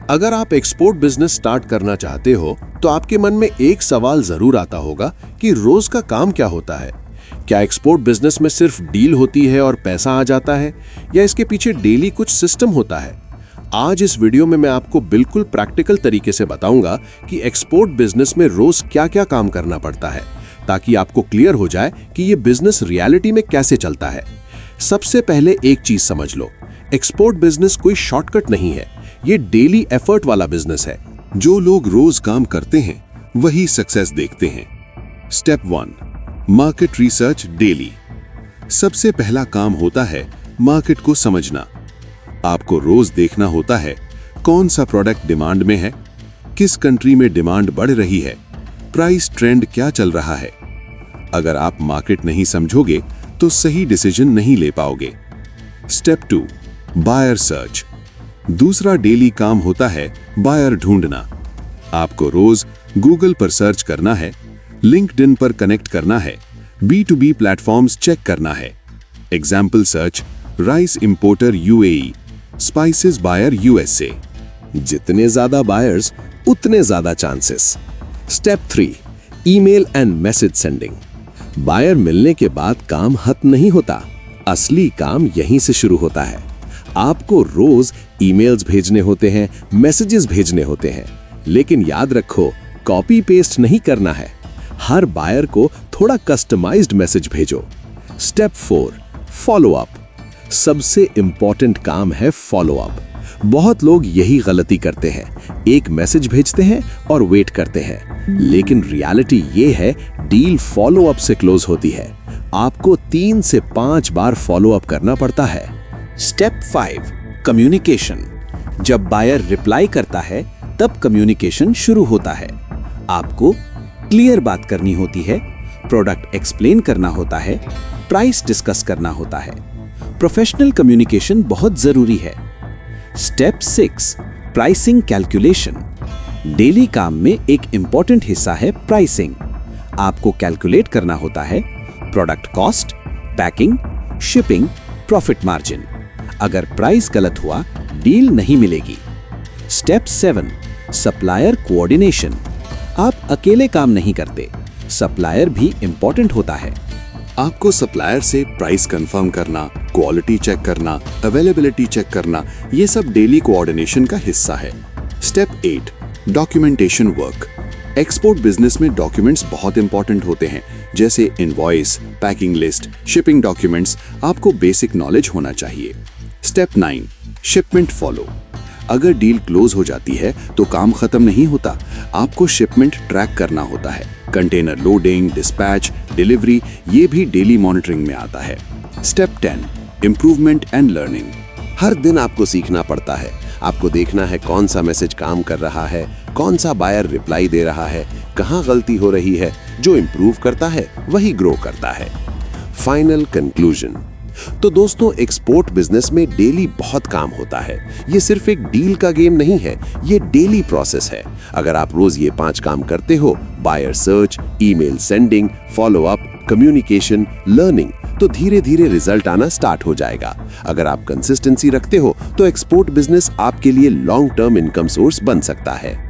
अगर आप export business start करना चाहते हो तो आपके मन में एक सवाल जरूर आता होगा कि रोज का काम क्या होता है। क्या एक्सपोर्ट बिजनेस में सिर्फ डील होती है और पैसा आ जाता है, या इसके पीछे डेली कुछ सिस्टम होता है? आज इस वीडियो में मैं आपको बिल्कुल प्रैक्टिकल तरीके से बताऊंगा कि एक्सपोर्ट बिजनेस में रोज क्या-क्या काम करना पड़ता है, ताकि आपको क्लियर हो जाए कि ये बिजनेस रियलिटी में कैसे चलता है। सबसे पहले एक चीज समझ लो, एक्सपोर्ट बिजनेस कोई शॉर्टकट नहीं है, ये डेली एफर्ट वाला बिजनेस है। जो लोग रोज काम करते हैं वही सक्सेस देखते हैं। Step 1, market research daily. सबसे पहला काम होता है मार्केट को समझना। आपको रोज देखना होता है कौन सा प्रोडक्ट डिमांड में है, किस कंट्री में डिमांड बढ़ रही है, प्राइस ट्रेंड क्या चल रहा है। अगर आप मार्केट नहीं समझोगे तो सही डिसीजन नहीं ले पाओगे। Step 2, buyer search. दूसरा डेली काम होता है बायर ढूंढना। आपको रोज गूगल पर सर्च करना है, लिंक्डइन पर कनेक्ट करना है, B2B प्लेटफॉर्म्स चेक करना है। Example search, rice importer UAE, spices buyer USA। जितने ज्यादा बायर्स उतने ज्यादा chances. Step 3, email and message sending. Buyer मिलने के बाद काम खत्म नहीं होता, असली काम यहीं से शुरू होता है। आपको रोज ईमेल्स भेजने होते हैं, मैसेजेस भेजने होते हैं, लेकिन याद रखो, कॉपी पेस्ट नहीं करना है। हर बायर को थोड़ा कस्टमाइज्ड मैसेज भेजो। Step 4, follow up. सबसे इंपॉर्टेंट काम है फॉलो अप। बहुत लोग यही गलती करते हैं, एक मैसेज भेजते हैं और वेट करते हैं, लेकिन रियलिटी ये है डील फॉलो अप से क्लोज होती है। आपको 3 से 5 बार फॉलो अप करना पड़ता है। Step 5, communication. जब बायर रिप्लाई करता है तब कम्युनिकेशन शुरू होता है। आपको क्लियर बात करनी होती है, प्रोडक्ट एक्सप्लेन करना होता है, प्राइस डिस्कस करना होता है। प्रोफेशनल कम्युनिकेशन बहुत जरूरी है। Step 6, pricing calculation. डेली काम में एक इंपॉर्टेंट हिस्सा है प्राइसिंग। आपको कैलकुलेट करना होता है product cost, packing, shipping, profit margin. अगर प्राइस गलत हुआ डील नहीं मिलेगी। Step 7, supplier coordination. आप अकेले काम नहीं करते, सप्लायर भी इंपॉर्टेंट होता है। आपको सप्लायर से प्राइस कंफर्म करना, क्वालिटी चेक करना, अवेलेबिलिटी चेक करना, ये सब डेली कोऑर्डिनेशन का हिस्सा है। Step 8, documentation work. Export business में डॉक्यूमेंट्स बहुत इंपॉर्टेंट होते हैं, जैसे invoice, packing list, shipping documents. आपको बेसिक नॉलेज होना चाहिए। Step 9, shipment follow. अगर डील क्लोज हो जाती है तो काम खत्म नहीं होता, आपको शिपमेंट ट्रैक करना होता है। कंटेनर लोडिंग, डिस्पैच, डिलीवरी, ये भी डेली मॉनिटरिंग में आता है। Step 10, improvement and learning. हर दिन आपको सीखना पड़ता है। आपको देखना है कौन सा मैसेज काम कर रहा है, कौन सा बायर रिप्लाई दे रहा है, कहाँ गलती हो रही है। जो इंप्रूव करता है वही ग्रो करता है। Final conclusion. तो दोस्तों, एक्सपोर्ट बिजनेस में डेली बहुत काम होता है। ये सिर्फ एक डील का गेम नहीं है, ये डेली प्रोसेस है। अगर आप रोज ये 5 काम करते हो, buyer search, email sending, follow up, communication, learning, तो धीरे धीरे रिजल्ट आना स्टार्ट हो जाएगा। अगर आप कंसिस्टेंसी रखते हो तो एक्सपोर्ट बिजनेस आपके लिए लॉन्ग टर्म इनकम सोर्स बन सकता है।